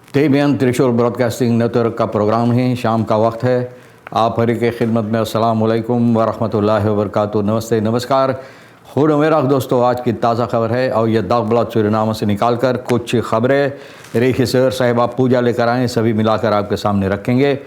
TBN त्रिशूल broadcasting network का programme है। शाम का वक्त है। आप हर की खिदमत में अस्सलाम वालेकुम व रहमतुल्लाहि व बरकातुहू। नमस्ते, नमस्कार। खुद मेरा दोस्तों, आज की ताज़ा खबर है और यह दागबलाद सूरीनामा से निकाल कर कुछ खबरें रेखी सर साहिबा पूजा लेकर आएँ, सभी मिलाकर आपके सामने रखेंगे।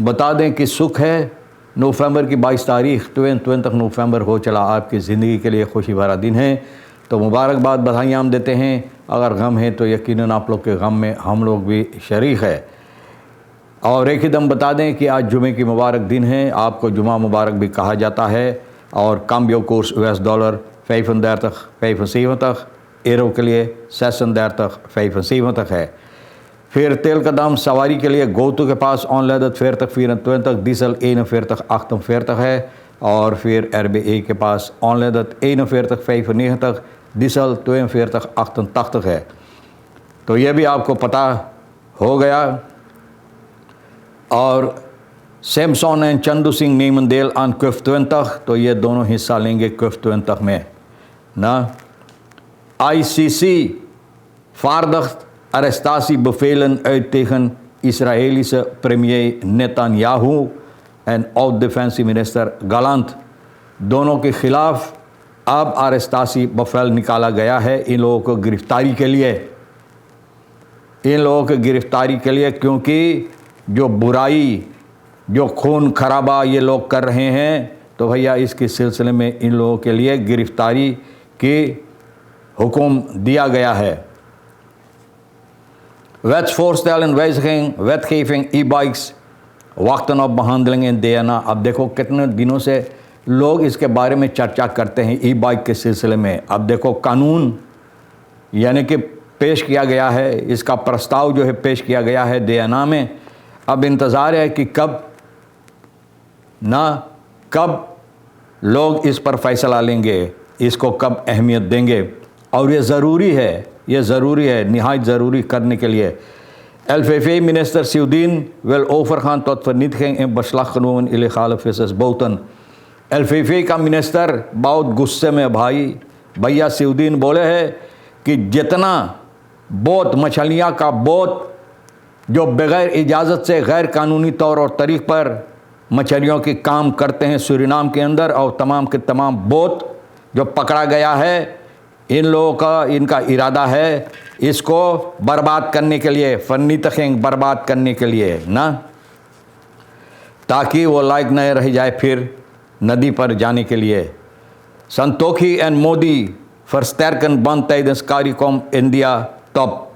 बता दें कि सुख है, नवंबर की 22 तारीख 20 नवंबर हो चला आपकी ज़िंदगी के लिए खुशी भरा दिन है। तो मुबारकबाद, बधाइयाँ हम देते हैं। अगर गम है तो यकीनन आप लोग के गम में हम लोग भी शरीक है। और एक ही दम बता दें कि आज जुमे की मुबारक दिन है, आपको जुमा मुबारक भी कहा जाता है। और काम्बियो कोर्स $US $35 $75, एरो के लिए $36 $75 है। फिर तेल का दाम सवारी के लिए गोतू के पास ऑनलाइन 40 डीजल 41 48 है। और फिर RBA के पास ऑनलाइन 41 95 डीजल 42 88 है। तो ये भी आपको पता हो गया। और सैमसन एंड चंदू सिंह नीमंदेल आन क्विफ 20, तो ये दोनों हिस्सा लेंगे क्विफ 20 में ना। ICC vaardigt arrestatiebevelen uit tegen Israëlische premier Netanyahu en oud-defensieminister Gallant। दोनों के खिलाफ अब अरेस्टासी बफेल निकाला गया है इन लोगों को गिरफ्तारी के लिए। क्योंकि जो बुराई, जो खून खराबा ये लोग कर रहे हैं, तो भैया इसके सिलसिले में इन लोगों के लिए गिरफ्तारी की हुक्म दिया गया है। Wetsvoorstellen wijziging wetgeving e-bikes wachten op behandeling in DNA। अब देखो कितने दिनों से लोग इसके बारे में चर्चा करते हैं ई बाइक के सिलसिले में। अब देखो कानून यानी कि पेश किया गया है, इसका प्रस्ताव जो है पेश किया गया है DNA में। अब इंतज़ार है कि कब लोग इस पर फैसला लेंगे, इसको कब अहमियत देंगे। और ये ज़रूरी है, निहायत ज़रूरी करने के लिए। LVV-minister Siudin wil overgaan tot vernietiging in beslag genomen illegale vissersboten। LVV का मिनिस्टर बहुत गुस्से में भैया सिउद्दीन बोले हैं कि जितना बोट मछलियाँ का बोट जो बग़ैर इजाज़त से गैर कानूनी तौर और तरीक़ पर मछलियों की काम करते हैं सूरीनाम के अंदर, और तमाम के तमाम बोट जो पकड़ा गया है, इन लोगों का इनका इरादा है इसको बर्बाद करने के लिए, फर्नीतखेंग बर्बाद करने के लिए ना, ताकि वो लायक नहीं रह जाए फिर नदी पर जाने के लिए। संतोखी एंड मोदी फर्स्टर्कन बंद tijdens CARICOM इंडिया टॉप।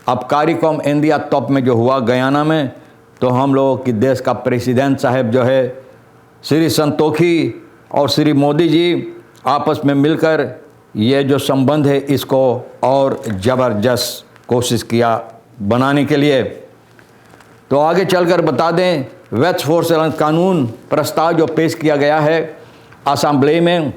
अब CARICOM इंडिया टॉप में जो हुआ गयाना में, तो हम लोगों की देश का प्रेसिडेंट साहब जो है श्री संतोखी और श्री मोदी जी आपस में मिलकर ये जो संबंध है इसको और ज़बरदस्त कोशिश किया बनाने के लिए। तो आगे चलकर बता दें, वेट्सफोर्सेलन कानून प्रस्ताव जो पेश किया गया है असेंबली में,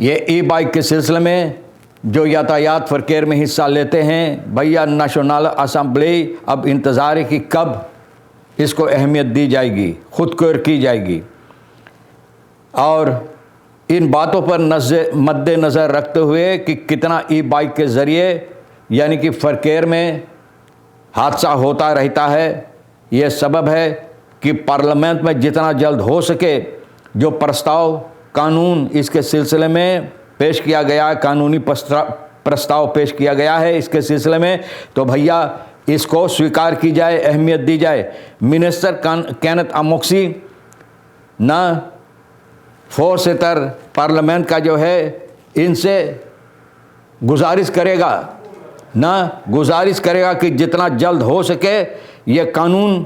ये ई बाइक के सिलसिले में जो यातायात फरकेर में हिस्सा लेते हैं, भैया नेशनल असेंबली अब इंतज़ार है कि कब इसको अहमियत दी जाएगी, खुदकुर की जाएगी। और इन बातों पर मद्देनज़र रखते हुए कि कितना ई बाइक के ज़रिए यानी कि फरकेर में हादसा होता रहता है, ये सबब है कि पार्लियामेंट में जितना जल्द हो सके जो प्रस्ताव कानून इसके सिलसिले में पेश किया गया है, कानूनी प्रस्ताव पेश किया गया है इसके सिलसिले में, तो भैया इसको स्वीकार की जाए, अहमियत दी जाए। मिनिस्टर केनेथ अमोक्सी ना फोर्सेटर पार्लियामेंट का जो है इनसे गुजारिश करेगा कि जितना जल्द हो सके ये कानून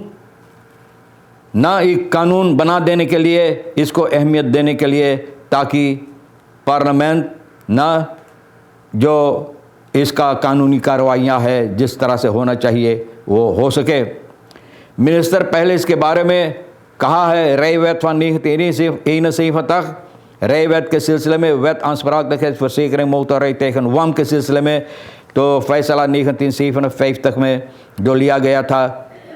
बना देने के लिए, इसको अहमियत देने के लिए, ताकि पार्लियामेंट जो इसका कानूनी कार्रवाइयाँ है जिस तरह से होना चाहिए वो हो सके। मिनिस्टर पहले इसके बारे में कहा है, rijwet van 1971 rijwet के सिलसिले में, wet aansprakelijkheidsverzekering motorrijd tegen WAM के सिलसिले में तो फैसला 1953 में जो लिया गया था,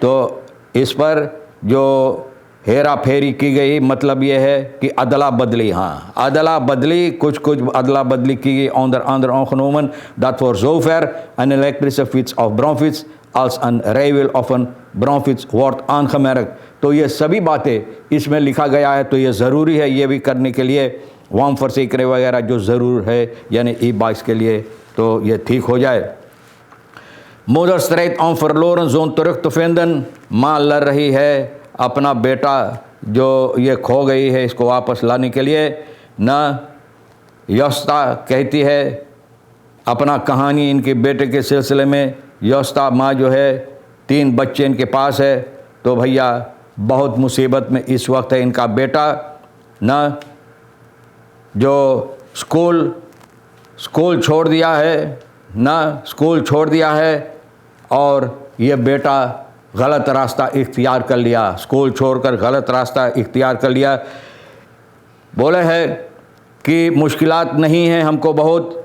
तो इस पर जो हेरा फेरी की गई, मतलब ये है कि अदला बदली, हाँ अदला बदली, कुछ अदला बदली की गई onder andere genomen dat voor zover een elektrische fiets of bromfiets als een rijwiel of een bromfiets wordt aangemerkt। तो ये सभी बातें इसमें लिखा गया है, तो ये ज़रूरी है ये भी करने के लिए, वाम फर्सिक्रे वगैरह जो ज़रूर है यानी ई बाइक्स के लिए, तो ये ठीक हो जाए। Mother straight on verloren zoon terug te vinden, माँ लड़ रही है अपना बेटा जो ये खो गई है इसको वापस लाने के लिए। न योस्ता कहती है अपना कहानी इनके बेटे के सिलसिले में। योस्ता माँ जो है 3 बच्चे इनके पास है, तो भैया बहुत मुसीबत में इस वक्त है इनका बेटा। न जो स्कूल छोड़ दिया है, न स्कूल छोड़ दिया है और ये बेटा गलत रास्ता इख्तियार कर लिया, स्कूल छोड़कर गलत रास्ता इख्तियार कर लिया। बोले है कि मुश्किलात नहीं हैं हमको बहुत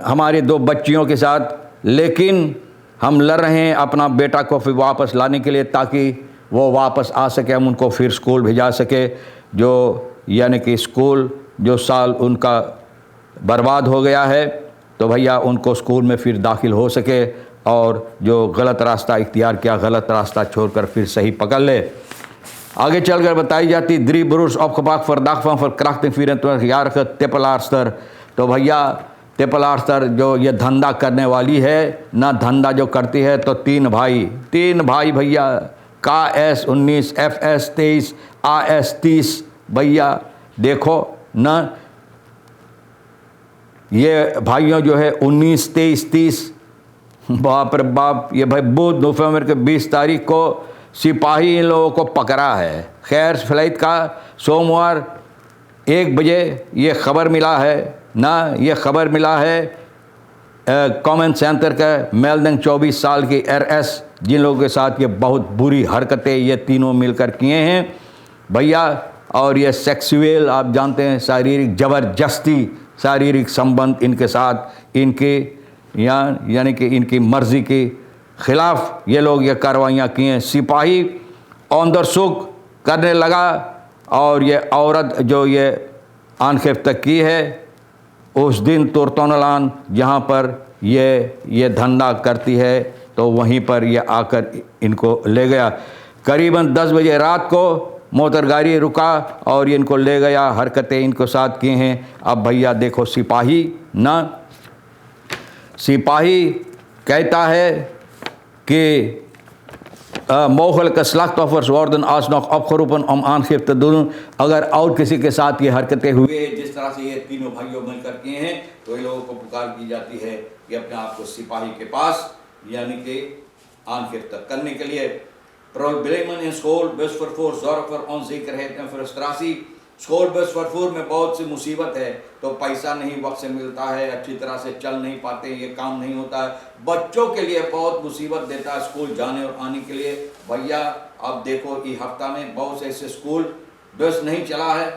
हमारी 2 बच्चियों के साथ, लेकिन हम लड़ रहे हैं अपना बेटा को फिर वापस लाने के लिए ताकि वो वापस आ सके, हम उनको फिर स्कूल भेजा सके, जो यानी कि स्कूल जो साल उनका बर्बाद हो गया है, तो भैया उनको स्कूल में फिर दाखिल हो सके और जो गलत रास्ता इख्तियार किया, गलत रास्ता छोड़कर फिर सही पकड़ ले। आगे चलकर बताई जाती द्री ब्रूस ऑफकबाक फरदाखफा फर क्राफ्टिंग फिर यार तेपलारस्तर। तो भैया तेपलारस्तर जो ये धंधा करने वाली है ना, धंधा जो करती है, तो 3 भाई भैया का S19 FS 23 AS 30 भैया देखो ना, ये भाइयों जो है 19 23 30, बाप रे बाप, ये भाई बुध नवंबर के 20 तारीख को सिपाही इन लोगों को पकड़ा है। खैर फ्लाइट का सोमवार 1 बजे ये खबर मिला है ना, ये खबर मिला है कॉमन सेंटर का मेल्डिंग 24 साल की RS, जिन लोगों के साथ ये बहुत बुरी हरकतें ये तीनों मिलकर किए हैं भैया। और ये सेक्सुअल आप जानते हैं, शारीरिक ज़बरदस्ती, शारीरिक संबंध इनके साथ, इनके यानी कि इनकी मर्ज़ी के ख़िलाफ़ ये लोग ये कार्रवाइयाँ किए हैं। सिपाही औंदर सुख करने लगा और ये औरत जो ये आनखेफ तक की है, उस दिन तुर्तोनलान जहाँ पर ये धंधा करती है, तो वहीं पर ये आकर इनको ले गया। करीबन 10 बजे रात को मोटर गाड़ी रुका और ये इनको ले गया, हरकतें इनको साथ किए हैं। अब भैया देखो सिपाही कहता है कि मोगल का स्लख्त ऑफर्स वार्डन आसनॉक अपखरूपन अम आनखिफ्त दोनों, अगर और किसी के साथ ये हरकतें हुए जिस तरह से ये तीनों भाइयों मिलकर किए हैं, तो इन लोगों को पुकार की जाती है कि अपने आप को सिपाही के पास यानी कि आनखिफ्त करने के लिए। Problemen in school, busvervoer, zorg voor onzekerheid en frustratie। School bus वर्फूर में बहुत सी मुसीबत है, तो पैसा नहीं वक्त से मिलता है, अच्छी तरह से चल नहीं पाते, ये काम नहीं होता है, बच्चों के लिए बहुत मुसीबत देता है स्कूल जाने और आने के लिए। भैया अब देखो ये हफ्ता में बहुत से ऐसे स्कूल बस नहीं चला है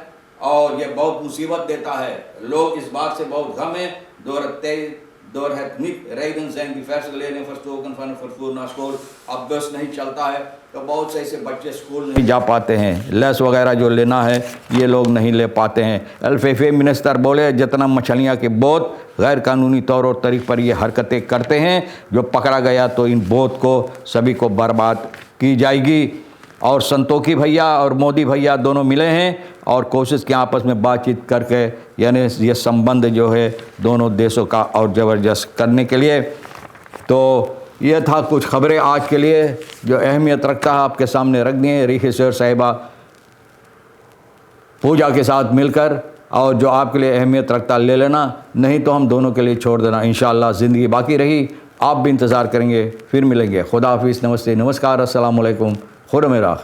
और ये बहुत मुसीबत देता है। लोग इस बात से बहुत गम है। door het niet rijden zijn diverse leerlingen verstoken van het vervoer naar school। अब बस नहीं चलता है तो बहुत से ऐसे बच्चे स्कूल नहीं जा पाते हैं, लेस वगैरह जो लेना है ये लोग नहीं ले पाते हैं। अल्फेफे मिनिस्टर बोले जितना मछलियाँ के बोत गैर कानूनी तौर और तरीक़ पर ये हरकतें करते हैं, जो पकड़ा गया तो इन बोत को सभी को बर्बाद की जाएगी। और संतोखी भैया और मोदी भैया दोनों मिले हैं और कोशिश की आपस में बातचीत करके यानी ये संबंध जो है दोनों देशों का और ज़बरदस्त करने के लिए। तो ये था कुछ खबरें आज के लिए जो अहमियत रखता है, आपके सामने रख दिए रीखी सर साहिबा पूजा के साथ मिलकर, और जो आपके लिए अहमियत रखता ले लेना, नहीं तो हम दोनों के लिए छोड़ देना। इंशाअल्लाह ज़िंदगी बाकी रही, आप भी इंतज़ार करेंगे, फिर मिलेंगे। खुदा हाफिज़, नमस्ते, नमस्कार, अस्सलाम वालेकुम, खुदा मेरा।